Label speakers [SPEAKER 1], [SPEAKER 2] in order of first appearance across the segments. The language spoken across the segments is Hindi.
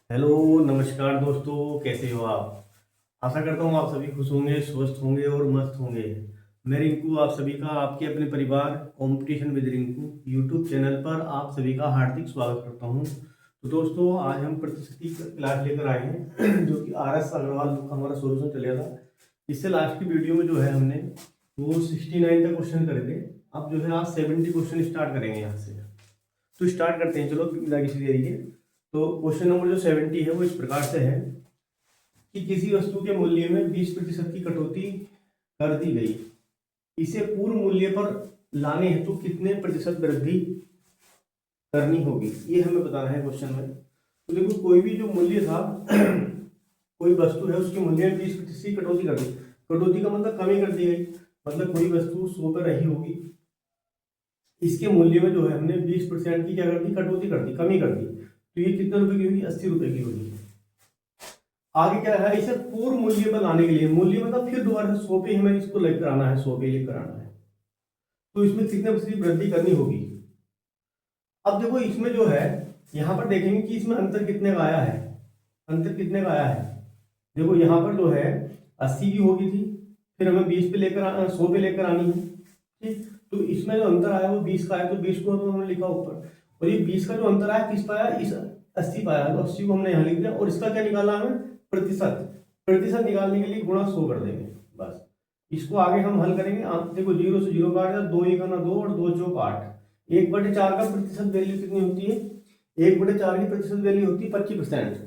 [SPEAKER 1] हेलो, नमस्कार दोस्तों, कैसे हो आप। आशा करता हूँ आप सभी खुश होंगे, स्वस्थ होंगे और मस्त होंगे। मैं रिंकू आप सभी का आपके अपने परिवार competition with Rinku YouTube channel पर आप सभी का हार्दिक स्वागत करता हूँ। तो दोस्तों, आज हम प्रतिशती क्लास लेकर आए हैं जो कि RS अग्रवाल बुक का हमारा सोल्यूशन चलेगा था। इससे लास्ट की वीडियो में जो है हमने वो 69 तक क्वेश्चन करे थे। अब जो है आज 70 क्वेश्चन स्टार्ट करेंगे यहाँ से। तो स्टार्ट करते हैं, चलो बिना किसी देरी के। तो क्वेश्चन नंबर जो 70 है वो इस प्रकार से है कि किसी वस्तु के मूल्य में 20% की कटौती कर दी गई, इसे पूर्व मूल्य पर लाने हेतु कितने प्रतिशत वृद्धि करनी होगी, ये हमें बताना है क्वेश्चन में। तो देखो, कोई भी जो मूल्य था कोई वस्तु है उसके मूल्य में 20% की कटौती कर दी। कटौती का मतलब कमी कर दी गई, मतलब कोई वस्तु 100 पर रही होगी, इसके मूल्य में जो है हमने 20% की क्या कर दी, कटौती कर दी, कमी कर दी। तो ये कितने रुपए की होगी, 80 रुपए की होगी। आगे क्या है, इसे पूर्व मूल्य पर लाने के लिए, मूल्य मतलब फिर दोबारा से 100 पे हमें इसको लेकर आना है, 100 पे लेकर आना है। तो इसमें कितने प्रतिशत वृद्धि करनी होगी। अब देखो, इसमें जो है यहाँ पर देखेंगे कि इसमें अंतर कितने का आया है। अंतर कितने का आया है, देखो यहाँ पर जो है 80 की होगी थी, फिर हमें 20 पे लेकर 100 पे लेकर आनी है। ठीक, तो इसमें जो अंतर आया वो 20 का आया, तो 20 को तो हमने लिखा ऊपर, और ये 20 का जो अंतर आया किस पाया, इस 80 पाया, तो 80 को हमने यहाँ लिख दिया। और इसका क्या निकाला हमें, प्रतिशत। प्रतिशत निकालने के लिए गुणा 100 कर देंगे बस। इसको आगे हम हल करेंगे। आप देखो, 0 से 0 काट दिया, 2 एक आना 2 और 2 चौक 8। 1/4 का प्रतिशत वैल्यू कितनी होती है, 1/4 की प्रतिशत वैल्यू होती है 25%।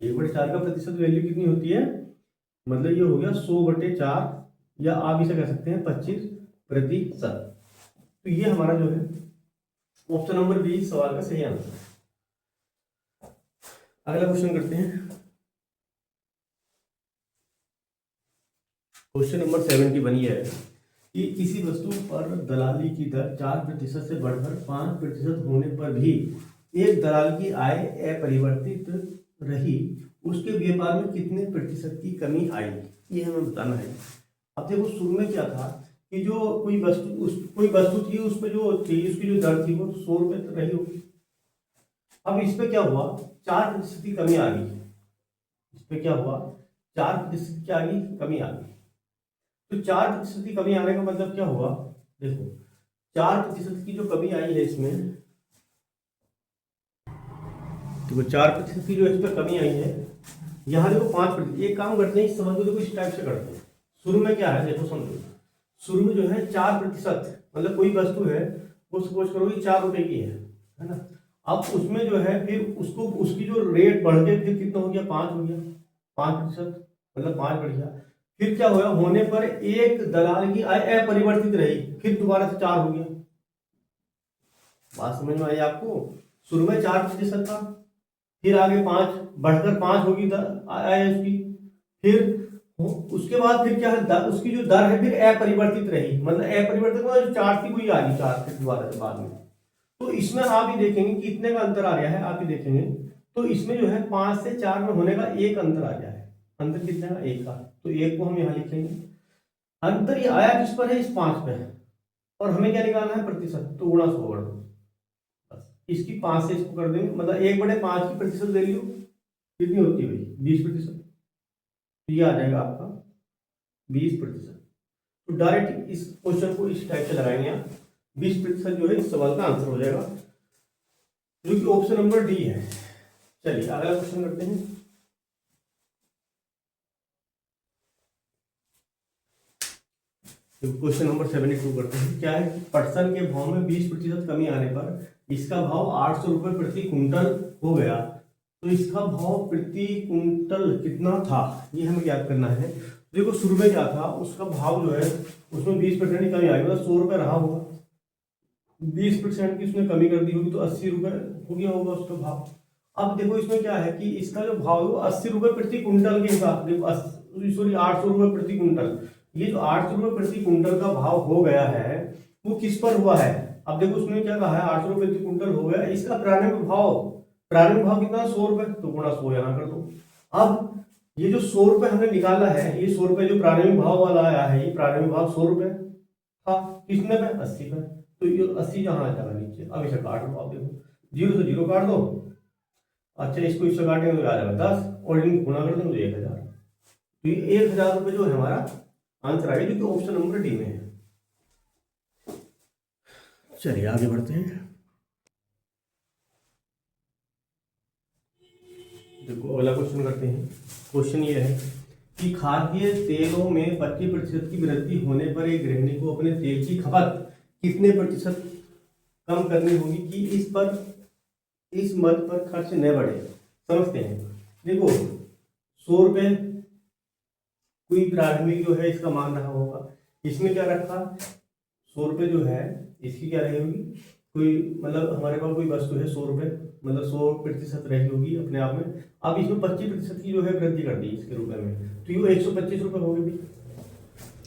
[SPEAKER 1] 1/4 का प्रतिशत वैल्यू कितनी होती है, मतलब ये हो गया 100/4, या आप इसे कह सकते हैं 25%। तो ये हमारा जो है ऑप्शन नंबर बी सवाल का सही आंसर है। अगला क्वेश्चन करते हैं। क्वेश्चन नंबर 71 ये है कि किसी वस्तु पर दलाली की दर 4% से बढ़कर 5% होने पर भी एक दलाल की आय अपरिवर्तित रही, उसके व्यापार में कितने प्रतिशत की कमी आई, ये हमें बताना है। अब देखो, शुरू में क्या था कि जो कोई वस्तु थी, उस पर जो थी उसकी जो दर थी वो 100 रुपये रही होगी। अब इस पे क्या हुआ, 4% की कमी आ गई। इस पे क्या हुआ, 4% की आ गई, कमी आ गई। तो 4% की कमी आने का मतलब क्या हुआ, देखो 4% की जो कमी आई है इसमें, देखो 4% की जो इस पर कमी आई है, यहाँ देखो 5%। एक काम करते हैं, इस समझ को देखो इस टाइप से करते हैं। शुरू में क्या है, देखो समझो, शुरू में जो है 4%, मतलब कोई वस्तु है वो सपोज करो कि 4 रुपए की है ना। अब उसमें जो है फिर उसको उसकी जो रेट बढ़ के फिर कितना हो गया, 5 हो गया, 5%, मतलब 5 बढ़ गया। फिर क्या हुआ, होने पर एक दलाल की आय अपरिवर्तित रही, फिर दोबारा से 4 हो गया। बात समझ में आई आपको, शुरू में 4% था, फिर आगे 5 बढ़कर 5 होगी आय उसकी। फिर उसके बाद फिर क्या है, उसकी जो दर है फिर अपरिवर्तित रही, मतलब अपरिवर्तित मतलब जो 4 थी वही आ गई 4, फिर दोबारा से बाद में। तो इसमें आप ही देखेंगे कि इतने का अंतर आ गया है, आप ही देखेंगे। तो इसमें जो है 5 से 4 में होने का एक अंतर आ गया है। अंतर कितना का, एक का, तो एक को हम यहाँ लिखेंगे। अंतर ये आया किस पर है, इस 5 पे है, और हमें क्या निकालना है, प्रतिशत, तो गुणा 100 कर दो बस। इसकी 5 से इसको कर देंगे, मतलब 1/5 की प्रतिशत वैल्यू कितनी होती है भाई, 20%। तो ये आ जाएगा आपका 20%। तो डायरेक्ट इस क्वेश्चन को इस टाइप से लगाएंगे आप, 20% जो है इस सवाल का आंसर हो जाएगा, जो कि ऑप्शन नंबर डी है। चलिए अगला क्वेश्चन करते हैं। क्वेश्चन नंबर 72 करते हैं। क्या है, पटसन के भाव में 20% कमी आने पर इसका भाव 800 रुपये प्रति कुंटल हो गया, तो इसका भाव प्रति कुंटल कितना था, ये हमें याद करना है। देखो शुरू में क्या था, उसका भाव जो है उसमें 20% की कमी आई, मतलब 100 रुपये रहा होगा, 20% की उसने कमी कर दी होगी, तो 80 रुपये हो गया होगा उसका भाव। अब देखो इसमें क्या है कि इसका जो भाव है वो 80 रुपये प्रति कुंटल के हिसाब, देखो सॉरी 800 रुपये प्रति कुंटल। ये जो 800 रुपये प्रति कुंटल का भाव हो गया है वो किस पर हुआ है। अब देखो उसने क्या कहा है, 800 रुपये प्रति कुंटल हो गया, इसका प्रारंभिक भाव कितना, 100 रुपये, तो गुणा 100 यहाँ कर दो। अब ये जो 100 रुपये हमने निकाला है, ये 100 रुपये जो प्रारंभिक भाव वाला आया है, ये प्रारंभिक भाव 100 रुपये था, किसने पे, 80 पे। तो ये 80 जहाँ आ जाएगा नीचे। अब इसे काट दो, आप देखो 0 से 0 काट दो, अच्छा, इसको इससे काटेंगे तो आ जाएगा 10 और इनको गुणा कर देंगे तो 1000। तो ये 1000 रुपये जो है हमारा आंसर आ गया, जो कि ऑप्शन नंबर डी में है। चलिए आगे बढ़ते हैं। देखो अगला क्वेश्चन करते हैं। क्वेश्चन ये है कि खाद्य तेलों में 25% की वृद्धि होने पर एक गृहिणी को अपने तेल की खपत कितने प्रतिशत कम करनी होगी कि इस मद पर खर्च न बढ़े। समझते हैं। देखो 100 रुपये कोई प्रारंभिक जो है इसका मान रहा होगा। इसमें क्या रखा, 100 रुपये जो है इसकी क्या रही होगी, कोई मतलब हमारे पास कोई वस्तु है 100 रुपये, मतलब 100% रही होगी अपने आप में। अब इसमें 25% की जो है वृद्धि कर दी इसके रुपए में, तो ये 125 रुपये हो गई।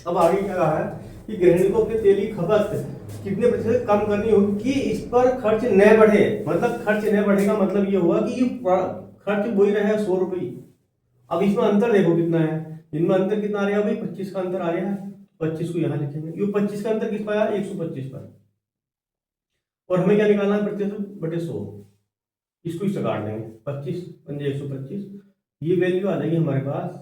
[SPEAKER 1] अब आगे क्या कहा है कि गृहिणी को अपने तेल की खपत कितने प्रतिशत कम करनी होगी कि इस पर खर्च न बढ़े। मतलब खर्च न बढ़ेगा मतलब ये हुआ कि ये खर्च वही रहा है 100 रुपये। अब इसमें अंतर देखो कितना है, इनमें अंतर कितना आ रहा है भाई, 25 का अंतर आ रहा है। 25 को यहाँ लिखेंगे, ये 25 का अंतर किस पर आया, 125 पर। और हमें क्या निकालना है, प्रतिशत बटे 100। इसको इससे काट देंगे, 25 पंजे 125, ये वैल्यू आ जाएगी हमारे पास,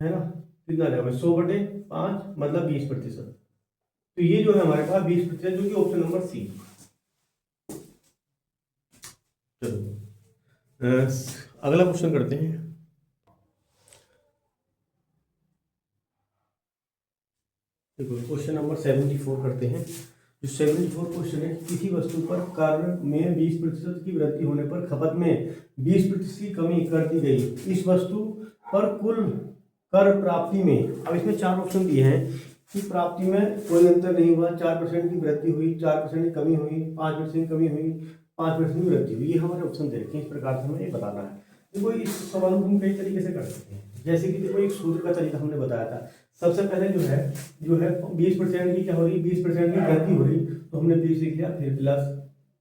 [SPEAKER 1] है ना। कितना आ जाएगा 100 बटे 5 मतलब 20%। तो ये जो है हमारे पास 20%, जो कि ऑप्शन नंबर सी। चलो अगला क्वेश्चन करते हैं। देखो क्वेश्चन नंबर 74 करते हैं। जो 74 क्वेश्चन है, किसी वस्तु पर कर में 20% की वृद्धि होने पर खपत में 20% की कमी कर दी गई। इस वस्तु पर कुल कर प्राप्ति में, अब इसमें 4 ऑप्शन दिए हैं कि प्राप्ति में कोई अंतर नहीं हुआ, 4% की वृद्धि हुई, 4% की कमी हुई, 5% की कमी हुई, 5% की वृद्धि हुई। ये हमारे ऑप्शन दे रखे हैं, इस प्रकार से हमें ये बताना है। देखो इस सवाल को हम कई तरीके से कर सकते हैं। जैसे कि देखो एक सूत्र का तरीका हमने बताया था। सबसे पहले जो है 20% की क्या हो रही, 20% की वृद्धि हो रही, तो हमने 20 लिख लिया, फिर प्लस।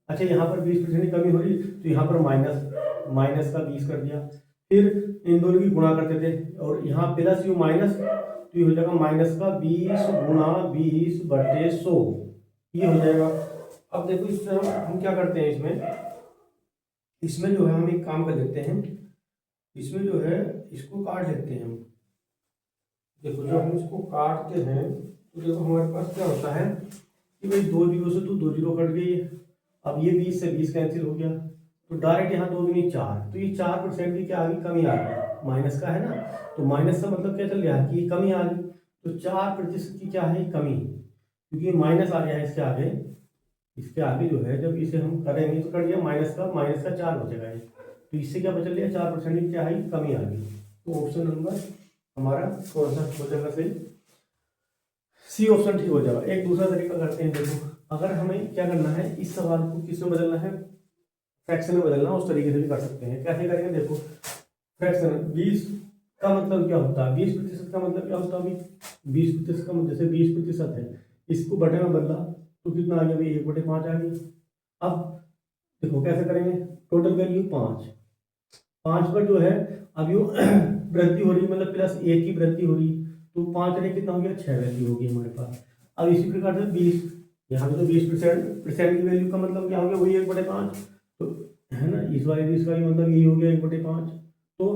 [SPEAKER 1] अच्छा यहाँ पर 20% की कमी हो रही, तो यहाँ पर माइनस का 20 कर दिया। फिर इन दोनों की गुणा करते थे, और यहाँ प्लस यू माइनस, तो ये हो जाएगा माइनस का 20 गुणा 20 बटे 100, ये हो जाएगा। अब देखो इससे हम क्या करते हैं, इसमें जो है हम एक काम कर लेते हैं, इसमें जो है इसको काट लेते हैं हम। देखो जब हम इसको काटते हैं तो देखो हमारे पास क्या होता है कि भाई 2 जीरो से तो 2 जीरो कट गई है। अब ये 20 से 20 कैंसिल हो गया, तो डायरेक्ट यहाँ 2 दूनी 4, तो ये 4% की क्या आ गई, कमी आ गई, माइनस का है ना। तो माइनस का मतलब क्या चल रहा है कि ये कमी आ गई, तो 4% की क्या है कमी, क्योंकि माइनस आ गया है इसके आगे जो है, जब इसे हम करेंगे तो कर दिया माइनस का 4 हो जाएगा ये। तो इससे क्या बचल लिया, 4% की क्या है कमी आ गई। तो ऑप्शन नंबर हमारा कौन सा हो जाएगा सही, सी ऑप्शन ठीक हो जाएगा। एक दूसरा तरीका करते हैं। देखो अगर हमें क्या करना है, इस सवाल को किस में बदलना है, फ्रैक्शन में बदलना, उस तरीके से भी कर सकते हैं। कैसे करेंगे, देखो फ्रैक्शन 20 का मतलब क्या होता है, 20% का मतलब क्या होता है, 20% का मतलब जैसे 20% है, इसको बटे में बदला तो कितना आ गया भाई, 1/5 आ गई। अब देखो कैसे करेंगे, टोटल वैल्यू 5 पर जो है अब यो वृद्धि हो रही, मतलब प्लस 1 की वृद्धि हो रही, तो 5 रे कितना हो गया, 6 वैल्यू होगी हमारे पास। अब इसी प्रकार से 20, यहाँ पे तो 20% की वैल्यू का मतलब क्या हो गया, वही 1/5, तो है ना, इस वाले 20 का भी मतलब यही हो गया 1/5। तो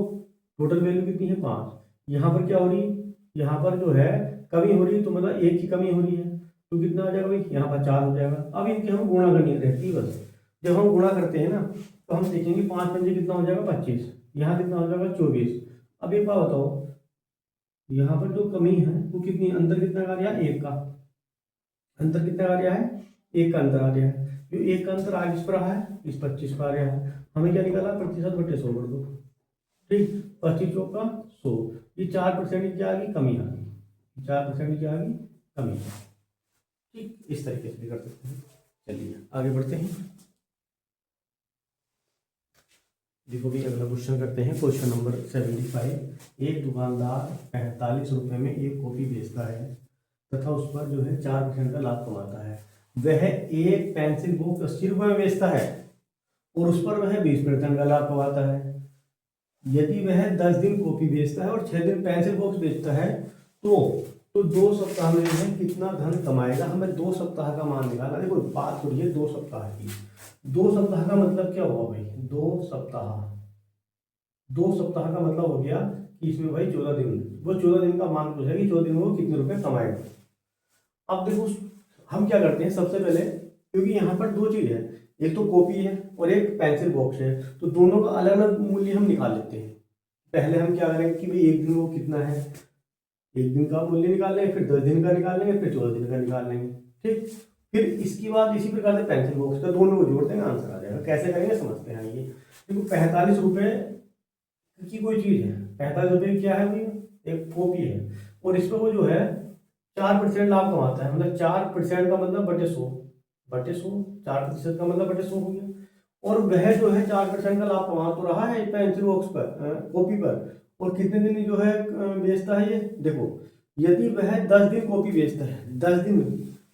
[SPEAKER 1] टोटल वैल्यू कितनी है 5। यहाँ पर क्या हो रही, यहाँ पर जो है कमी हो रही, तो मतलब 1 की कमी हो रही है, तो कितना आ जाएगा भाई, यहाँ पर 4 हो जाएगा। अब इनकी हम गुणा करनी रहती है बस। जब हम गुणा करते हैं ना तो हम देखेंगे 5 पंजे कितना हो जाएगा 25, यहाँ कितना हो जाएगा 24। अब एक बात बताओ, यहाँ पर जो कमी है वो कितनी, अंतर कितना आ रहा है, 1 का अंतर कितना आ रहा है, 1 का अंतर आ रहा है। जो 1 का अंतर आज इस पर रहा है, इस 25 पर आ रहा है। हमें क्या निकाला, प्रतिशत बटे 100 कर दो, ठीक, 25 चौका 100, ये 4% की क्या आ गई, कमी आ गई, 4% की क्या आ गई, कमी। ठीक, इस तरीके से भी कर सकते हैं। चलिए आगे बढ़ते हैं। देखो भी अगला क्वेश्चन करते हैं। Question number 75। एक दुकानदार 45 रुपये में एक कॉपी बेचता है तथा उस पर जो है 4% का लाभ कमाता है। वह एक पेंसिल बॉक्स 80 रुपये में बेचता है और उस पर वह 20% का लाभ कमाता है। यदि वह 10 दिन कॉपी बेचता है और 6 दिन पेंसिल बॉक्स बेचता है तो 2 सप्ताह में वह कितना धन कमाएगा। हमें 2 सप्ताह का मान निकालना। देखो बात हो रही है 2 सप्ताह की, 2 सप्ताह का मतलब क्या हुआ भाई, 2 सप्ताह का मतलब हो गया कि इसमें भाई 14 दिन, वो 14 दिन का मान पूछा कि 14 दिन में वो कितने रुपए कमाएगा। अब देखो हम क्या करते हैं सबसे पहले, क्योंकि यहाँ पर दो चीज है, एक तो कॉपी है और एक पेंसिल बॉक्स है, तो दोनों का अलग अलग मूल्य हम निकाल लेते हैं। पहले हम क्या करेंगे कि भाई एक दिन वो कितना है, एक दिन का मूल्य निकाल लेंगे, फिर 10 दिन का निकाल लेंगे, फिर 14 दिन का निकाल लेंगे, ठीक। फिर इसके बाद इसी प्रकार से पेंसिल बॉक्स का दोनों को जोड़ देंगे, आंसर आ जाएगा। कैसे करेंगे समझते हैं आइए। देखो 45 रुपए की कोई चीज है, 45 रुपए क्या है भाई, एक कॉपी है, और इस पर वो जो है 4% लाभ कमाता है, मतलब 4% का मतलब बटे 100, 4% का मतलब बटे 100 हो गया। और वह जो है 4% का लाभ कमा तो रहा है पेंसिल बॉक्स पर, कॉपी पर, और कितने दिन जो है बेचता है ये देखो, यदि वह 10 दिन कॉपी बेचता है, 10 दिन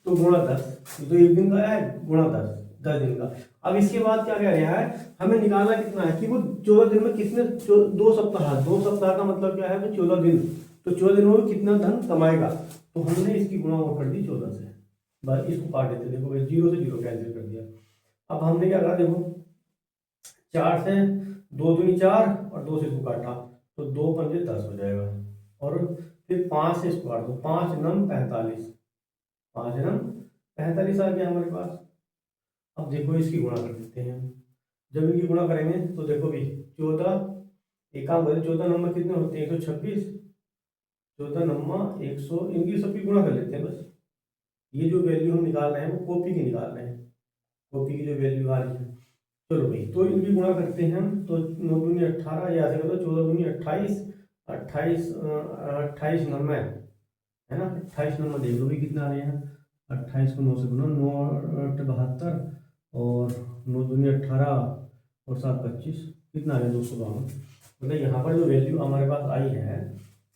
[SPEAKER 1] तो गुणा 10, तो एक दिन का है गुणा 10, 10 दिन का। अब इसके बाद क्या कह रहा है, हमें निकालना कितना है कि वो 14 दिन में कितने, 2 सप्ताह का मतलब क्या है, 14 दिन, तो 14 दिन में वो कितना धन कमाएगा। तो हमने इसकी गुणा वो कर दी 14 से, बस इसको काट देते, देखो भाई 0 से 0 कैंसिल कर दिया। अब हमने क्या करा, देखो 4 से 2 दूनी 4 और 2 से इसको काटा, तो 2 पंजे 10 हो जाएगा, और फिर 5 से इसको काट दो, 5 नम 45, 5 नम 45 आ गया हमारे पास। अब देखो इसकी गुणा कर देते हैं हम, जब इनकी गुणा करेंगे तो देखो भाई 14, एक काम करें, 14 नंबर कितने होते हैं, 126, 14 नंबर 100, इनकी सबकी गुणा कर लेते हैं बस। ये जो वैल्यू हम निकाल रहे हैं वो कॉपी की निकाल रहे हैं, कॉपी की जो वैल्यू आ रही है। चलो भाई, तो इनकी गुणा करते हैं हम, तो 9 दूनी 18, या ऐसे करो 14 दूनी 28, 28 नंबर है ना, 28 नंबर देख लो भी कितना आ रहे हैं, 28 को 9 से गुना, 9 8 72, और 9 दूनी 18 और 7 25, कितना आ गया 252। मतलब यहाँ पर जो वैल्यू हमारे पास आई है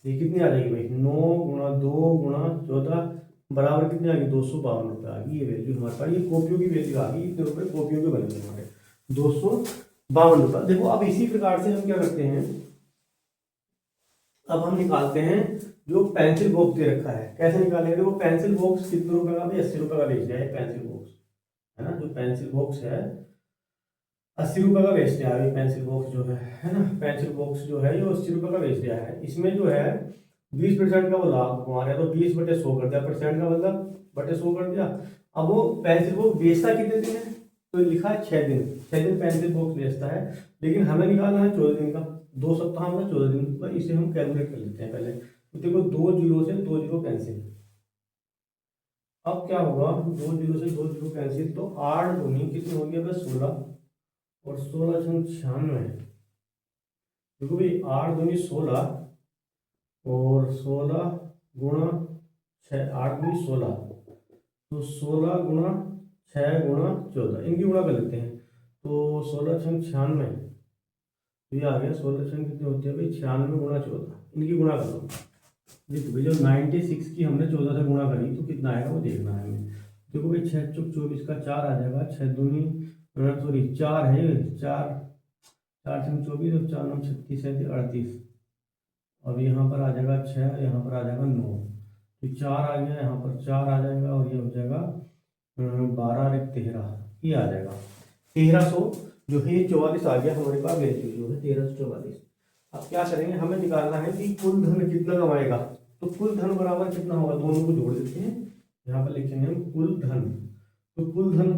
[SPEAKER 1] ये कितनी आ जाएगी भाई, 9 गुणा 2 गुणा 14 बराबर कितनी आ गई, 252 रुपये आ गई। ये वैल्यू हमारे पास, ये कॉपियों की वैल्यू आ गई, इतने रुपये कॉपियों के बने हमारे 252 रुपये। देखो अब इसी प्रकार से हम क्या करते हैं, अब हम निकालते हैं जो पेंसिल बॉक्स दे रखा है, कैसे निकालेंगे, वो पेंसिल बॉक्स कितने रुपए का, भाई 80 रुपये का बेच रहा है पेंसिल बॉक्स, है ना, जो पेंसिल बॉक्स है 80 रुपये का बेच रहा है, पेंसिल बॉक्स जो है ना, पेंसिल बॉक्स जो है ये 80 रुपये का बेच रहा है। इसमें जो है 20% का वो लाभ कमा रहा है, तो 20 बटे 100 कर दिया, परसेंट का मतलब बटे 100 कर दिया। अब वो पेंसिल बॉक्स बेचता कितने दिन है, तो लिखा है 6 दिन, 6 दिन पेंसिल बॉक्स बेचता है, लेकिन हमें निकालना है 14 दिन का, 2 सप्ताह में 14 दिन का, इसे हम कैलकुलेट कर लेते हैं पहले। तो देखो 2 जीरो से 2 जीरो कैंसिल, अब क्या होगा, 2 जीरो से 2 जीरो कैंसिल, तो 8 दूनी कितनी हो गया, 16, और 16 छंग 96, देखो भाई 8 दूनी 16, और 16 गुणा 6, 8 दूनी 16, तो 16 गुणा 6 गुणा 14, इनकी गुणा कर लेते हैं, तो 16 छंग 96, तो ये आ गया 16 छंग कितने होते हैं भाई 96 गुणा 14, इनकी गुणा करो। देखो भाई जब 96 की हमने 14 से गुणा करी तो कितना आएगा वो देखना है हमें। देखो भाई 6 चौक 24 का 4 आ जाएगा, 6 दूनी सॉरी 4 है, 4 4 छंग 24 और 4 9 36 है 38, अब यहाँ पर आ जाएगा 6, यहाँ पर आ जाएगा 9, तो 4 आ गया, यहाँ पर 4 आ जाएगा, और ये हो जाएगा 12 और 13, ये आ जाएगा 1300, जो है ये 44 आ गया हमारे पास वैल्यू जो है 1344। अब क्या करेंगे, हमें निकालना है कि कुल धन कितना कमाएगा, तो कुल धन बराबर कितना होगा, दोनों को जोड़ देते हैं, यहाँ पर लिखेंगे हम कुल धन। तो कुल धन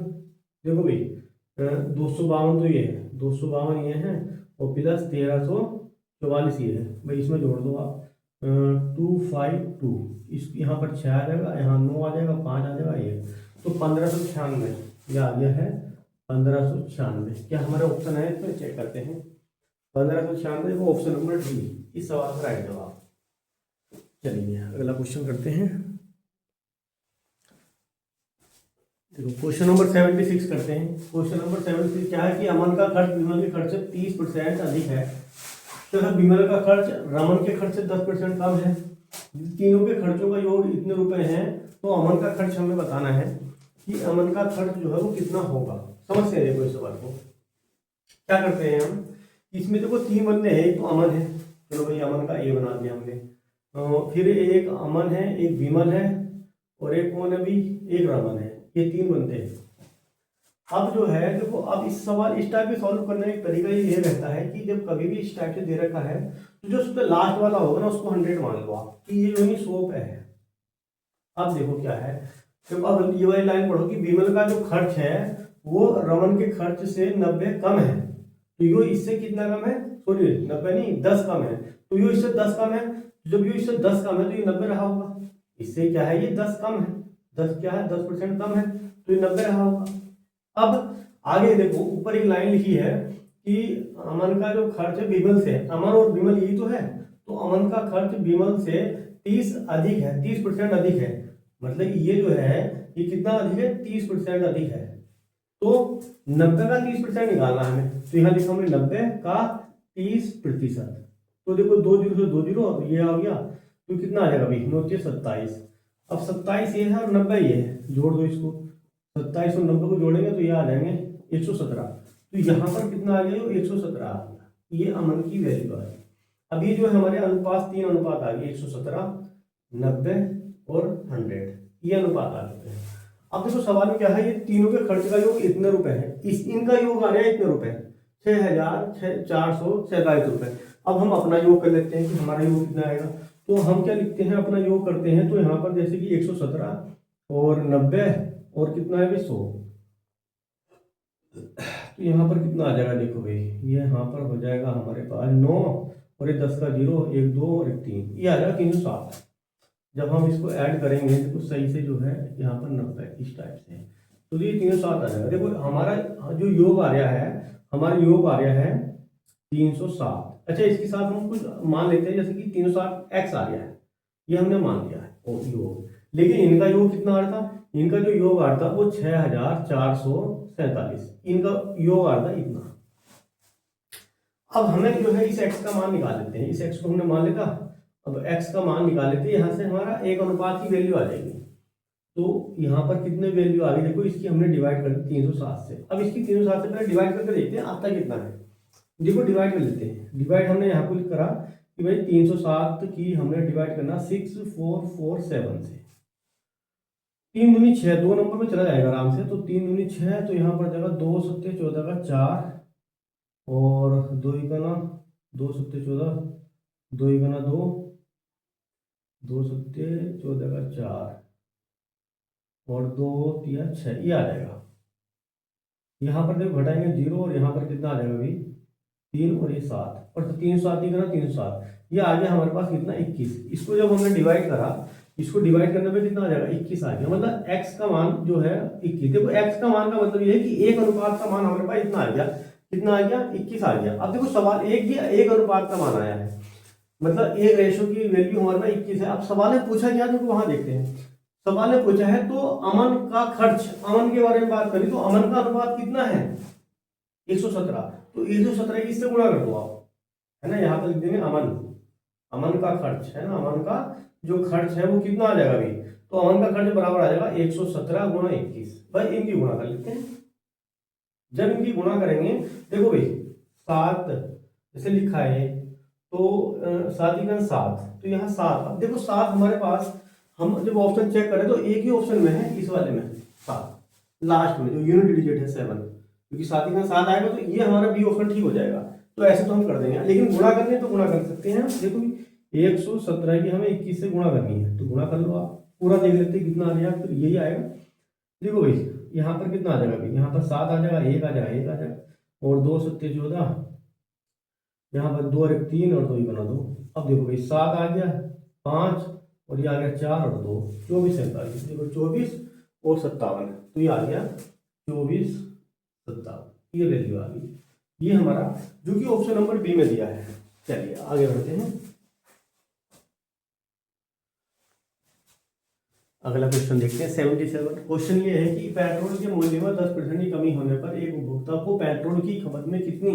[SPEAKER 1] देखो भाई 252 तो ये है, 252 ये है, और प्लस 1344 ये है भाई, इसमें जोड़ दो आप 252, इस यहाँ पर 6 आ जाएगा, यहाँ 9 आ जाएगा, 5 आ जाएगा, ये तो 1596 ये आ गया है 1596। क्या हमारा ऑप्शन है, इसमें चेक करते हैं, 1596 वो ऑप्शन नंबर डी इस सवाल का राइट जवाब। चलिए अगला क्वेश्चन करते हैं, देखो क्वेश्चन नंबर 76 करते हैं। क्वेश्चन नंबर 76 क्या है कि अमन का खर्च विमल के खर्च से 30% अधिक है, तो विमल का खर्च रमन के खर्च से 10% कम है, तीनों के खर्चों का योग इतने रुपए हैं, तो अमन का खर्च हमें बताना है कि अमन का खर्च जो है वो कितना होगा। समझते हैं देखो इस सवाल को, क्या करते हैं हम, इसमें देखो 3 बंदे हैं, एक तो अमन है, चलो भाई अमन का ए बना दिया हमने, फिर एक अमन है, एक विमल है, और एक कौन है भी, एक रमन है, ये 3 बंदे हैं। अब जो है देखो, अब इस सवाल इस टाइप के सॉल्व करने का तरीका ये रहता है कि जब कभी भी इस टाइप से दे रखा है तो जो उसका लास्ट वाला होगा ना उसको 100 मान लो आप कि ये जो है 100 पे है। अब देखो क्या है, जब अब ये वाली लाइन पढ़ो कि विमल का जो खर्च है वो रमन के खर्च से 90 कम है, तो यो इससे कितना कम है, सॉरी 90 नहीं 10 कम है, तो यो इससे 10 कम है। जब यो इससे 10 कम है तो ये 90 रहा होगा। इससे क्या है, ये 10 कम है, 10 क्या है 10% कम है, तो ये 90 रहा होगा। अब आगे देखो ऊपर एक लाइन लिखी है कि अमन का जो खर्च है विमल से, अमन और विमल यही तो है, तो अमन का खर्च विमल से 30 अधिक है, 30% अधिक है, मतलब ये जो है ये कितना अधिक है, 30% अधिक है। तो 90 का 30% निकालना है हमें, तो यहाँ लिखा हमने 90 का 30%। तो देखो 2 जीरो से 2 जीरो, अब ये आ गया तो कितना आ जाएगा भाई, 927। अब 27 ये है और 90 ये है, जोड़ दो इसको, 27 और 90 को जोड़ेंगे तो ये आ जाएंगे 117। तो यहाँ पर कितना आ गया, 117 आ गया, ये अमन की वैल्यू आ गई। अब ये जो है हमारे अनुपात 3 अनुपात आ गए, 117, 90 और 100, ये अनुपात आ चुके हैं। अब देखो सवाल में क्या है, ये तीनों के खर्च का योग इतने रुपए है, इस इनका योग आ रहा है इतने रुपए, 6447 रुपए। अब हम अपना योग कर लेते हैं कि हमारा योग कितना आएगा, तो हम क्या लिखते हैं, अपना योग करते हैं, तो यहाँ पर जैसे कि 117 और 90 और कितना है 100, तो यहाँ पर कितना आ जाएगा, देखो भाई ये यहाँ पर हो जाएगा हमारे पास 9 और ये 10 का 0, 1 2 और 1 3, ये आ जाएगा 307। जब हम इसको ऐड करेंगे तो सही से जो है यहाँ पर 90 इस टाइप से, तो ये 307 आ जाएगा। देखो हमारा जो योग आ रहा है, हमारा योग आ रहा है 307। अच्छा इसके साथ हम कुछ मान लेते हैं, जैसे कि 307 एक्स आ रहा है, ये हमने मान लिया है योग, लेकिन इनका योग कितना आ रहा था, इनका जो योग आ रहा था वो 6447, इनका योग आ रहा था इतना। अब हमें जो है इस x का मान निकाल लेते हैं, इस x को हमने मान लेता, अब x का मान निकाल लेते हैं, यहाँ से हमारा एक अनुपात की वैल्यू आ जाएगी। तो यहाँ पर कितने वैल्यू आ गई, देखो इसकी हमने डिवाइड कर दी 307 से। अब इसकी 307 से पहले डिवाइड करके देखते हैं आता कितना है। देखो डिवाइड कर लेते हैं, डिवाइड हमने यहाँ पर करा कि भाई 307 की हमने डिवाइड करना 6447 से, 3 दूनी 6, 2 नंबर में चला जाएगा आराम से, तो 3 दूनी 6, तो यहाँ पर जाएगा 2 सत्ते 14 का 4 और 2 इकाना 2 सत्ते 14, 2 इकाना 2, 2 सत्ते 14 का 4 और 2 तिया 6, ये आ जाएगा। यहाँ पर देखो घटाएंगे 0 और यहाँ पर कितना आ जाएगा भाई 3 और ये 7, और 307 ही करना 307, ये आ गया हमारे पास कितना 21। इसको जब हमने डिवाइड करा, इसको डिवाइड करने पे कितना आ जाएगा 21 आ गया, मतलब x का मान जो है 21। देखो x का मान का मतलब ये है कि एक अनुपात का मान हमारे पास इतना आ गया, कितना आ गया 21 आ गया। अब देखो सवाल एक अनुपात का मान आया है, मतलब एक रेशो की वैल्यू हमारे पास 21 है। अब सवाल में पूछा क्या, देखो वहां देखते हैं, सवाल में पूछा है तो अमन का खर्च, अमन के बारे में बात करें तो अमन का अनुपात कितना है 117, तो 117 इससे गुणा कर दो आप, है ना, यहाँ पर लिख देंगे अमन, अमन का खर्च है ना, अमन का जो खर्च है वो कितना आ जाएगा भाई, तो अमन का खर्च बराबर आ जाएगा 117 गुणा 21। भाई इनकी गुणा कर लेते हैं, जब इनकी गुणा करेंगे देखो भाई 7 जैसे लिखा है तो 7 इकान 7, तो यहाँ 7, अब देखो 7 हमारे पास, हम जब ऑप्शन चेक करें तो एक ही ऑप्शन में है, इस वाले में 7 लास्ट में जो यूनिट डिजिट है 7, क्योंकि 7 इकान 7 आएगा तो ये हमारा बी ऑप्शन ठीक हो जाएगा। तो ऐसे तो हम कर देंगे, लेकिन गुणा करने तो गुणा कर सकते हैं। देखो 117 की हमें 21 से गुणा करनी है, तो गुणा कर लो आप, पूरा देख लेते हैं कितना आ रहा है, तो यही आएगा। देखो भाई यहाँ पर कितना आ जाएगा भाई, यहाँ पर 7 आ जाएगा, 1 आ जाएगा, 1 आ जाएगा, और 2 सत्ते 14, यहाँ पर 2 और 1 3 और 2 बना 2। अब देखो भाई 7 आ गया, 5 और ये आ गया 4 और 2, 24 47, देखो 24 और 57, तो ये आ गया 24 57, ये वैल्यू आ गई, ये हमारा जो कि ऑप्शन नंबर बी में दिया है। चलिए आगे बढ़ते हैं, अगला क्वेश्चन देखते हैं 77। क्वेश्चन ये है कि पेट्रोल के मूल्य में 10% की कमी होने पर एक उपभोक्ता को पेट्रोल की खपत में कितनी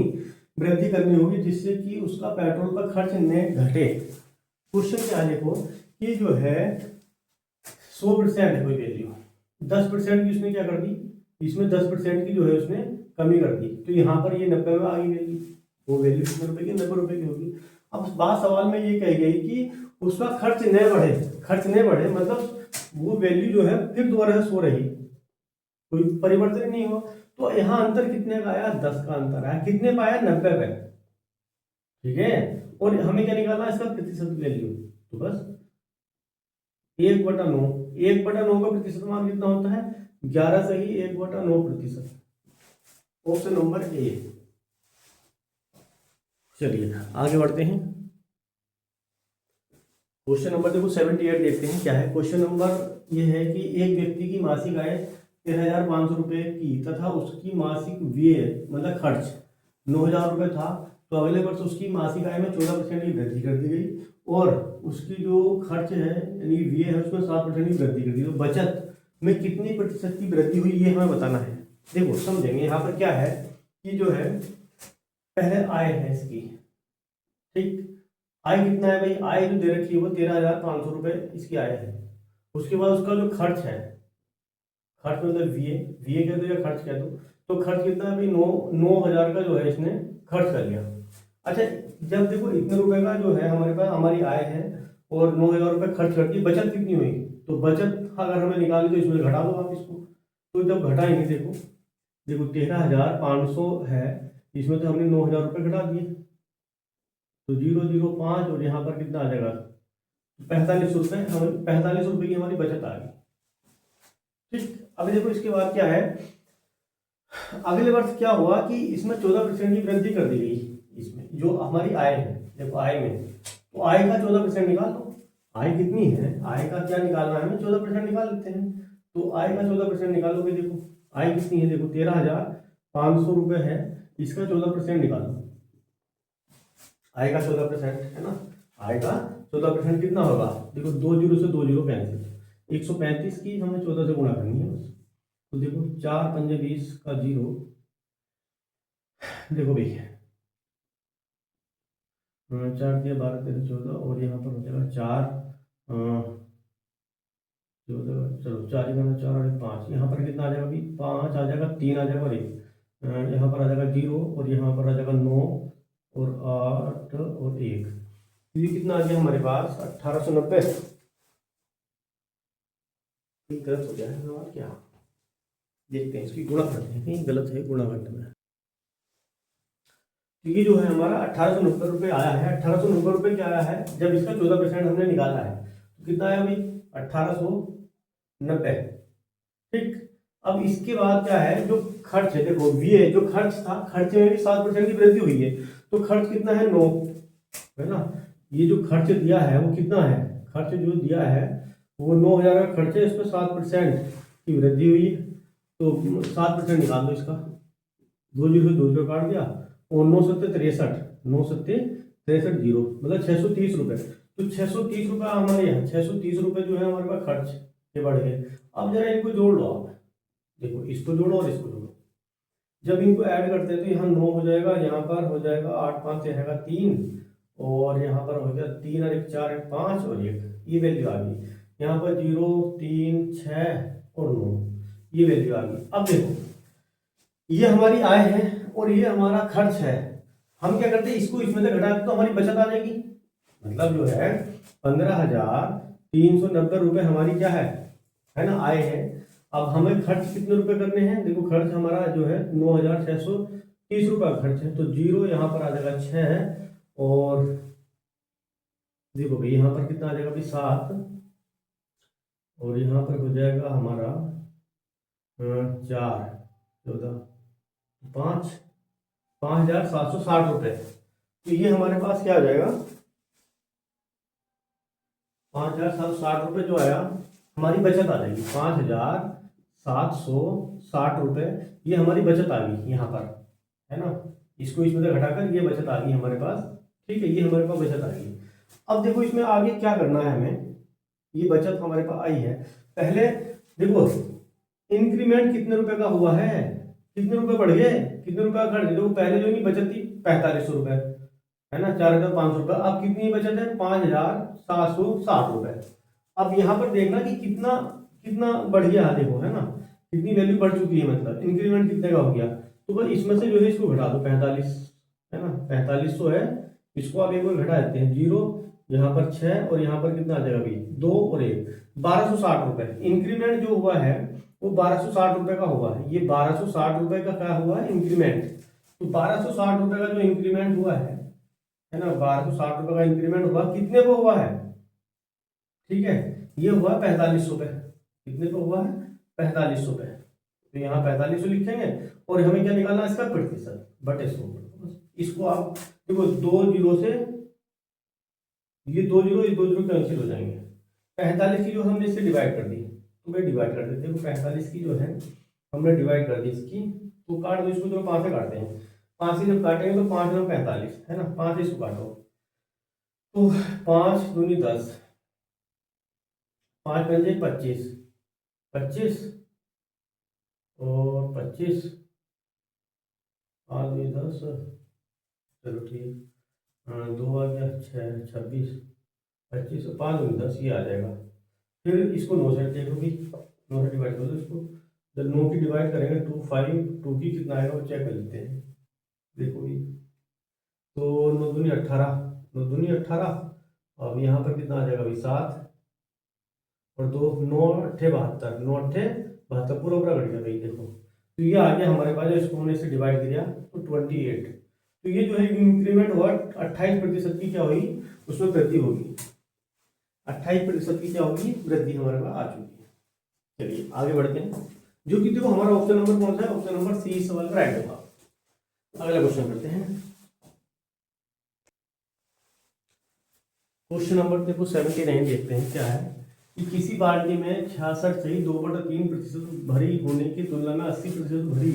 [SPEAKER 1] वृद्धि करनी होगी जिससे कि उसका पेट्रोल का खर्च न घटे। क्वेश्चन क्या देखो कि जो है 100% है कोई वैल्यू, 10% की उसने क्या कर दी, इसमें 10% की जो है उसने कमी कर दी, तो यहाँ पर ये 90 में आ गई वैल्यू, वो वैल्यू कितने रुपए की 90 रुपए की होगी। अब बात सवाल में ये कही गई कि उसका खर्च न बढ़े, खर्च न बढ़े मतलब वो वैल्यू जो है फिर दोबारा से 100 रही, कोई परिवर्तन नहीं हुआ। तो यहाँ अंतर कितने का आया, 10 का अंतर आया। कितने पाया, 90 पे। ठीक है, और हमें क्या निकालना है, इसका प्रतिशत वैल्यू। तो बस 1/9, 1/9 का प्रतिशत मान कितना होता है, 11 सही 1/9%। Option number A. चलिए आगे बढ़ते हैं। क्वेश्चन नंबर देखो 78 देखते हैं क्या है। क्वेश्चन नंबर ये है कि एक व्यक्ति की मासिक आय 13,500 रुपये की तथा उसकी मासिक व्यय मतलब खर्च 9,000 रुपये था। तो अगले वर्ष उसकी मासिक आय में 14% की वृद्धि कर दी गई और उसकी जो खर्च है यानी व्यय है उसमें 7% की वृद्धि कर दी। तो बचत में कितनी प्रतिशत की वृद्धि हुई ये हमें बताना है। देखो समझेंगे यहाँ पर क्या है कि जो है पहले आय है इसकी, ठीक, आय कितना है भाई, आय जो दे रखी है वो 13,500 रुपये इसकी आय है। उसके बाद उसका जो खर्च है, खर्च मतलब वीए कह दो या खर्च कह दो, तो खर्च कितना है भाई 9,000 का जो है इसने खर्च कर लिया। अच्छा, जब देखो इतने रुपए का जो है हमारे पास हमारी आय है और 9,000 रुपये खर्च करती, बचत कितनी हुई, तो बचत अगर हमें निकाली तो इसमें घटा दो आप इसको। तो जब घटाएंगे देखो देखो 13,500 है, इसमें तो हमने 9,000 रुपये घटा दिए, तो 005 और यहाँ पर कितना आ जाएगा 45 रुपये। हमें 45 रुपये की हमारी बचत आ गई। ठीक, अभी देखो इसके बाद क्या है, अगले वर्ष क्या हुआ कि इसमें 14% की वृद्धि कर दी गई। इसमें जो हमारी आय है, देखो आय में, तो आय का 14% निकाल दो। आय कितनी है, आय का क्या निकालना है हमें, 14% निकाल लेते हैं। तो आय का 14% निकालोगे, देखो आय कितनी है, देखो 13,500 रुपये है, इसका 14% निकालो। आय का 14% है ना, आय का 14% कितना होगा, देखो 2 जीरो से 2 जीरो कैंसिल, 135 की हमें 14 से गुणा करनी है बस। तो देखो 4 पंजे 20 का 0, देखो भाई 4 दिया 12 13 14 और यहाँ पर हो जाएगा 4 14, चलो 4 ही करना, 4 और 5, यहाँ पर कितना आ जाएगा भाई 5 आ जाएगा, 3 आ जाएगा और 1 यहाँ पर आ जाएगा 0 और यहाँ पर आ जाएगा 9 और 8 और 1। ये कितना आ गया हमारे पास 1890। गलत हो गया है सवाल क्या, देखते हैं इसकी गुणा करते हैं, कहीं गलत है गुणा करने में। तो ये जो है हमारा 1890 रुपये आया है। 1890 रुपये क्या आया है, जब इसका 14% हमने निकाला है तो कितना आया भाई 1890। ठीक, अब इसके बाद क्या है, जो खर्च है, देखो व्यय जो खर्च था, खर्च में भी 7% की वृद्धि हुई है। तो खर्च कितना है 9, है ना। ये जो खर्च दिया है वो कितना है, खर्च जो दिया है वो 9,000 का खर्च है, इस पर 7% की वृद्धि हुई है। तो 7% निकाल दो इसका, 2 जीरो से 2 जीरो काट दिया और 9 सत्ते 63, 9 सत्ते 63 जीरो मतलब 630 रुपये। तो 630 रुपये हमारे यहाँ 630 रुपये जो है हमारे पास खर्च के बढ़ गए। अब जरा इनको जोड़ लो आप, देखो इसको जोड़ो और इसको जोड़ो। जब इनको ऐड करते हैं तो यहाँ 9 हो जाएगा, यहाँ पर हो जाएगा 8 5 रहेगा 3 और यहाँ पर हो गया 3 और 1 4 1 5 और 1, ये वैल्यू आ गई। यहाँ पर 0 3 6 और 9, ये वैल्यू आ गई। अब देखो ये हमारी आय है और ये हमारा खर्च है। हम क्या करते हैं, इसको इसमें से घटा तो हमारी बचत आ जाएगी। मतलब जो है 15,390 रुपये हमारी क्या है ना, आय है। अब हमें खर्च कितने रुपए करने हैं, देखो खर्च हमारा जो है 9,630 रुपये खर्च है। तो 0 यहाँ पर आ जाएगा 6 और देखो भाई यहाँ पर कितना आ जाएगा भाई 7 और यहाँ पर हो जाएगा हमारा 4 14 5 5,760 रुपये। तो ये हमारे पास क्या आ जाएगा 5,760 रुपये जो आया, हमारी बचत आ जाएगी 5,760 रुपये। ये हमारी बचत आ गई यहाँ पर, है ना। इसको इसमें से घटाकर ये बचत आ गई हमारे पास। ठीक है, ये हमारे पास बचत आ गई। अब देखो इसमें आगे क्या करना है हमें, ये बचत हमारे पास आई है। पहले देखो इंक्रीमेंट कितने रुपए का हुआ है, कितने रुपए बढ़ गए, कितने रुपए का खर्च। देखो पहले जो इनकी बचत थी 4500 रुपए, है ना, 4,500 रुपये। अब कितनी बचत है 5,760 रुपये। अब यहाँ पर देखना कि कितना कितना बढ़ गया है, देखो है ना, कितनी वैल्यू बढ़ चुकी है, मतलब इंक्रीमेंट कितने का हो गया। तो बस इसमें से जो है इसको घटा दो 45, है ना, 4500 है, इसको आप एक बार घटा देते हैं 0, यहाँ पर 6 और यहाँ पर कितना आ जाएगा भाई 2 और 1, 1,260 रुपये। इंक्रीमेंट जो हुआ है वो 1260 रुपये का हुआ है। ये 1260 रुपये का क्या हुआ है, इंक्रीमेंट। तो 1260 रुपये का जो इंक्रीमेंट हुआ है ना, 1260 रुपये का इंक्रीमेंट हुआ, कितने को हुआ है, ठीक है, ये हुआ 45 रुपये। कितने को हुआ है, 45 रुपये। तो यहाँ 45 लिखेंगे और हमें क्या निकालना है, इसका प्रतिशत बटे 100। इसको आप देखो, 2 जीरो से ये 2 जीरो, ये 2 जीरो कैंसिल हो जाएंगे। 45 की जो हमने इससे डिवाइड कर दी, तो भाई डिवाइड कर देते देखो, 45 की जो है हमने डिवाइड कर दी इसकी, तो काट दो इसको, जो 5 से काटते हैं, 5 से जब काटेंगे तो 5 में 45 है ना, 5 से इसको काटो तो 5 दूनी 10, 5 पंजे 25, 25 और 25, 5 दूनी 10, चलो ठीक, 2 आ गया 6, 26, 25 और 5 दूनी 10, ये आ जाएगा। फिर इसको 9 से देखोगी, 9 से डिवाइड करो इसको, जब 9 की डिवाइड करेंगे 2 5, 2 की कितना आएगा वो चेक कर लेते हैं, देखोगी तो 9 दूनी 18, 9 दूनी 18, अब यहाँ पर कितना आ जाएगा भाई 7 और 2, 9 अट्ठे 72, 9 अट्ठे 72, पूरा पूरा कट गया भाई देखो। तो ये आ गया हमारे पास, इसको हमने इससे डिवाइड किया तो 28। तो ये जो है इंक्रीमेंट हुआ 28% की क्या हुई, उसमें वृद्धि होगी, 28% की क्या होगी, वृद्धि हमारे पास आ चुकी है। चलिए आगे बढ़ते हैं, जो कि देखो हमारा ऑप्शन नंबर कौन सा है, ऑप्शन नंबर सी सवाल राइट होगा। अगला क्वेश्चन करते हैं, क्वेश्चन नंबर देखो 79 देखते हैं क्या है कि किसी बाल्टी में 66 से 2/3% भरी होने की तुलना में 80% भरी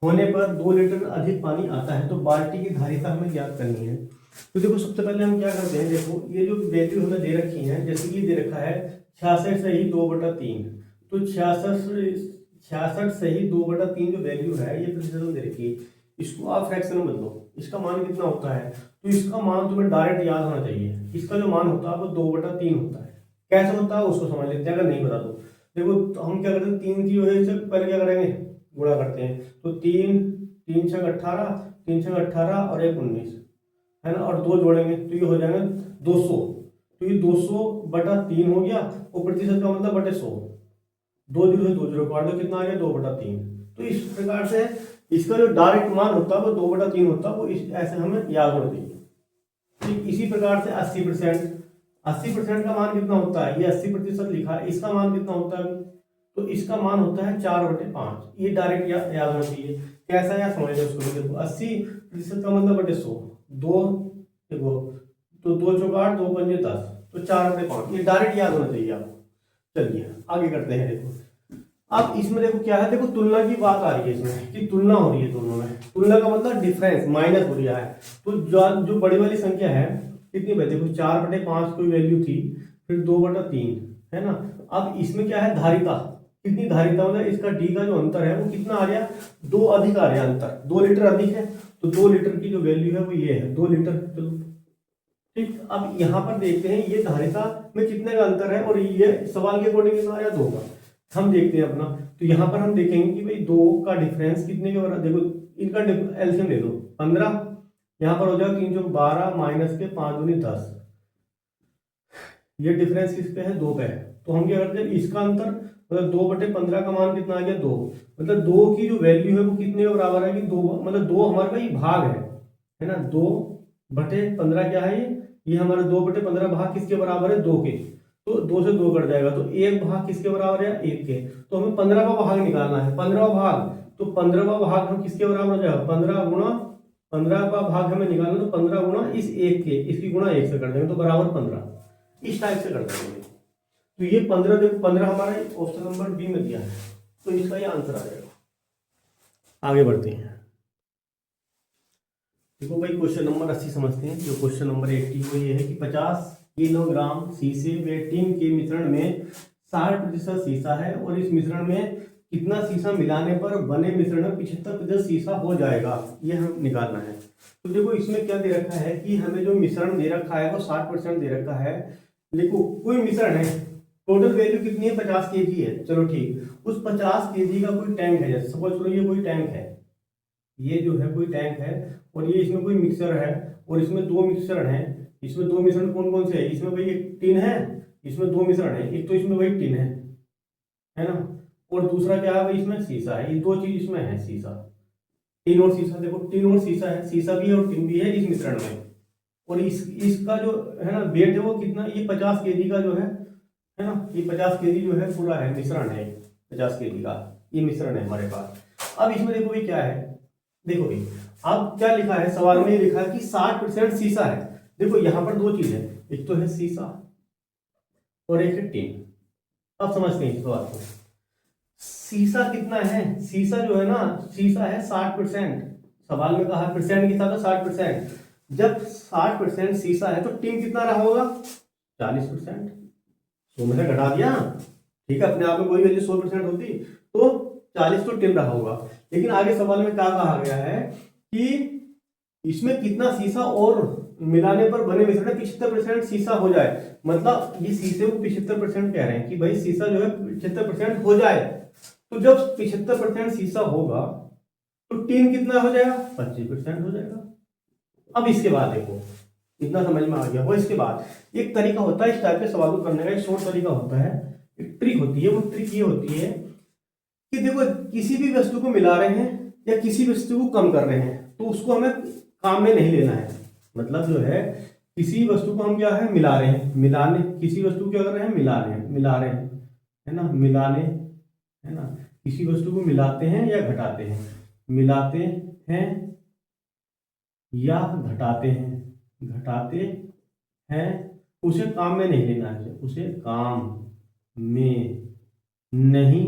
[SPEAKER 1] होने पर 2 लीटर अधिक पानी आता है, तो बाल्टी की धारिता हमें ज्ञात करनी है। तो देखो सबसे पहले हम क्या करते हैं, देखो ये जो वैल्यू हमें दे रखी है, जैसे कि दे रखा है 66 से ही 2/3, तो 66 से ही 2/3 जो वैल्यू है ये प्रतिशत में दे रखी है, इसको आप फ्रैक्शन में बदलो, इसका मान कितना होता है, तो इसका मान तुम्हें डायरेक्ट याद होना चाहिए। इसका जो मान होता है वो 2/3 होता है। कैसे होता है उसको समझ लेते हैं, अगर नहीं बता तो देखो, तो हम क्या करते हैं, 3 की वजह से पहले क्या करेंगे, गुणा करते हैं, तो 3 3 छक 18, 3 छक 18 और 1 19 है ना, और 2 जोड़ेंगे तो ये हो जाएगा 200। तो ये 200/3 हो गया, और प्रतिशत का मतलब बटे 100, 2 जीरो से 2 जीरो काट दो, कितना आ गया 2/3। तो इस प्रकार से इसका जो डायरेक्ट मान होता है वो 2/3 होता है, वो इस ऐसे हमें याद होना चाहिए। ठीक इसी प्रकार से 80% का मान कितना होता है, ये 80% लिखा है, इसका मान कितना होता है, तो इसका मान होता है 4/5। ये डायरेक्ट याद होना चाहिए। कैसा याद समझ उसको, देखो 80% का मतलब बटे 100, 2 देखो, तो 2 चौक 8, 2 पंजे 10, तो 4/5, ये डायरेक्ट याद होना चाहिए आपको। चलिए आगे करते हैं, देखो अब इसमें देखो क्या है, देखो तुलना की बात आ रही है इसमें, कि तुलना हो रही है दोनों में, तुलना का मतलब डिफरेंस माइनस हो रहा है। तो जो बड़ी वाली संख्या है कितनी बची, देखो 4/5 कोई वैल्यू थी, फिर 2/3 है ना। अब इसमें क्या है, धारिता कितनी, धारिता मतलब इसका डी का जो अंतर है वो कितना आ गया, 2 अधिक आ रहा है अंतर, 2 लीटर अधिक है, तो 2 लीटर की जो वैल्यू है वो ये है 2 लीटर। चलो ठीक, अब यहाँ पर देखते हैं ये धारिता में कितने का अंतर है, और ये सवाल के अकॉर्डिंग कितना आ रहा है, 2 का। हम देखते हैं अपना, तो यहाँ पर हम देखेंगे कि भाई 2 का डिफरेंस कितने के बराबर, देखो इनका एलसीएम ले लो 15, यहाँ पर हो जाएगा 3 चौक 12 माइनस के 5 दूनी 10, ये डिफरेंस किस पे है, 2 पे है। तो हम क्या करते हैं, इसका अंतर मतलब 2/15 का मान कितना आ गया 2, मतलब 2 की जो वैल्यू है वो कितने के बराबर है कि 2, मतलब 2 हमारे पास ये भाग है ना, 2/15 क्या है ये हमारा 2/15 भाग किसके बराबर है, 2 के। तो 2 से 2 कट जाएगा, तो 1 भाग किसके बराबर है, 1 के। तो हमें 15वां भाग निकालना है, 15वां भाग, तो 15वां भाग हम किसके बराबर हो जाएगा, 15 गुणा 15 का भाग हमें निकालना, तो 15 गुणा इस 1 के, इसकी गुणा 1 से कर देंगे तो बराबर 15, इस टाइप से कर देंगे। तो ये 15 देखो, 15 हमारा ऑप्शन नंबर बी में दिया है, तो इसका ये आंसर आ जाएगा। आगे बढ़ते हैं, देखो भाई क्वेश्चन नंबर 80 समझते हैं। जो क्वेश्चन नंबर 80 वो ये है कि 50 किलोग्राम शीशे व टिन के मिश्रण में 60% शीशा है, और इस मिश्रण में कितना शीशा मिलाने पर बने मिश्रण में 75% शीशा हो जाएगा, ये हम निकालना है। तो देखो इसमें क्या दे रखा है कि हमें जो मिश्रण दे रखा है वो 60% दे रखा है। देखो कोई मिश्रण है, टोटल वैल्यू कितनी है, 50 kg है, चलो ठीक, उस 50 kg का कोई टैंक है, जैसे सपोज करो ये कोई टैंक है, ये जो है कोई टैंक है, और ये इसमें कोई मिक्सर है, और इसमें 2 मिक्सर हैं। इसमें 2 मिश्रण कौन कौन से है, इसमें भाई एक टिन है, इसमें 2 मिश्रण है, एक तो इसमें भाई टिन है ना, और दूसरा क्या है भाई, इसमें शीशा है। ये दो चीज इसमें है, शीशा, टिन और शीशा। देखो टिन और शीशा है, शीशा भी है और टिन भी है इस मिश्रण में। और इसका जो है ना वेट है वो कितना, ये 50 केजी का जो है ना, ये 50 केजी जो है पूरा है, मिश्रण है 50 केजी का, ये मिश्रण है हमारे पास। अब इसमें देखो भाई क्या है, देखो भाई अब क्या लिखा है सवाल में, लिखा है कि 60% शीशा है। देखो यहाँ पर दो चीज है, एक तो है शीशा और एक है टिन। अब समझते हैं इस सवाल को। शीशा कितना है, शीशा जो है ना, शीशा है 60%। सवाल में कहा परसेंट के साथ 60%। जब 60% शीशा है तो टिन कितना रहा होगा, 40%। 100 में से घटा दिया, ठीक है, अपने आप में कोई वैल्यू 100% होती तो 40 तो टिन रहा होगा। लेकिन आगे सवाल में क्या कहा गया है कि इसमें कितना शीशा और मिलाने पर बने मिश्रण 75% शीशा हो जाए। मतलब ये शीशे को 75% कह रहे हैं कि भाई शीशा जो है 75% हो जाए। तो जब 75% शीशा होगा तो टिन कितना हो जाएगा, 25% हो जाएगा। अब इसके बाद देखो, इतना समझ में आ गया हो। इसके बाद एक तरीका होता है इस टाइप के सवालों करने का, एक शॉर्ट तरीका होता है, एक ट्रिक होती है। वो ट्रिक ये होती है कि देखो किसी भी वस्तु को मिला रहे हैं या किसी वस्तु को कम कर रहे हैं तो उसको हमें काम में नहीं लेना है। मतलब जो है किसी वस्तु को हम क्या है मिला रहे हैं, मिलाने, किसी वस्तु को क्या कर रहे हैं, मिला रहे हैं, मिला रहे हैं, है ना, मिलाने, है ना, किसी वस्तु को मिलाते हैं या घटाते हैं, मिलाते हैं या घटाते हैं, घटाते हैं, उसे काम में नहीं लेना है, उसे काम में नहीं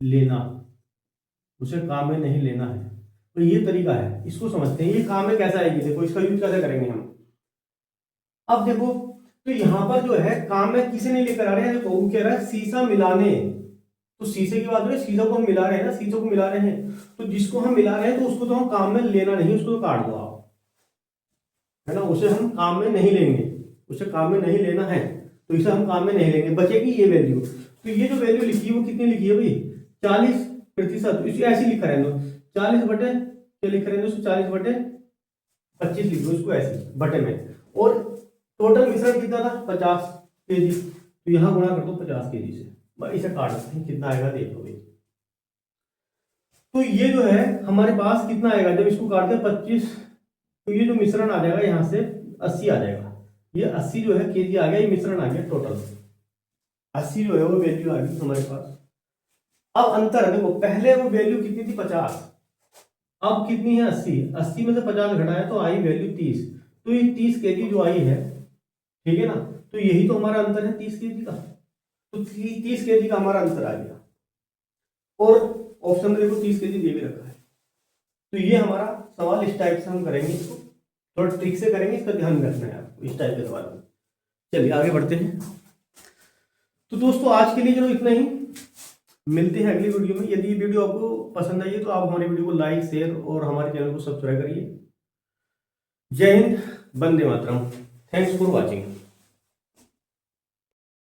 [SPEAKER 1] लेना, उसे काम में नहीं लेना है। तो ये तरीका है, इसको समझते हैं। ये काम में कैसा आएगी, देखो इसका यूज कैसे करेंगे हम। अब देखो तो यहां पर जो है काम में किसे नहीं लेकर आ रहे हैं, देखो वो कह रहा है शीशा मिलाने। तो शीशे की बात हो रही है, शीशा को हम मिला रहे हैं ना, शीशे को मिला रहे हैं, तो जिसको हम मिला रहे हैं तो उसको तो हम काम में लेना नहीं, उसको तो काट दो आप, है ना, उसे हम काम में नहीं लेंगे, उसे काम में नहीं लेना है, तो इसे हम काम में नहीं लेंगे। बचेगी ये वैल्यू। तो ये जो वैल्यू लिखी है वो कितनी लिखी है भाई, 40%। इसे ऐसे लिखा रहने दो, 40 बटे क्या लिख रहे हैं, 40 बटे 25 लिख दो इसको ऐसे बटे में। और टोटल मिश्रण कितना था, 50 केजी, तो यहाँ गुणा कर दो 50 केजी से। इसे काट सकते हैं, कितना आएगा देख लो भाई। तो ये जो है हमारे पास कितना आएगा, जब इसको काटते हैं 25, तो ये जो मिश्रण आ जाएगा यहाँ से 80 आ जाएगा। ये 80 जो है केजी आ गया, ये मिश्रण आ गया टोटल 80 जो है वो वैल्यू आ गई हमारे पास। अब अंतर देखो, पहले वो वैल्यू कितनी थी 50, अब कितनी है 80। 80 में से 50 घटाया तो आई वैल्यू 30। तो ये 30 केजी जो आई है, ठीक है ना, तो यही तो हमारा अंतर है 30 केजी का। तो 30 केजी का हमारा अंतर आ गया। और ऑप्शन में देखो 30 केजी दे भी रखा है। तो ये हमारा सवाल इस टाइप से हम करेंगे, इसको थोड़ा ट्रिक से करेंगे, इसका ध्यान रखना है आपको इस टाइप के सवाल में। चलिए आगे बढ़ते हैं। तो दोस्तों आज के लिए चलो इतना ही, मिलते हैं अगली वीडियो में। यदि वीडियो आपको पसंद आई है तो आप हमारी वीडियो को लाइक, शेयर और हमारे चैनल को सब्सक्राइब करिए। Jai Hind, Vande Mataram. Thanks for watching.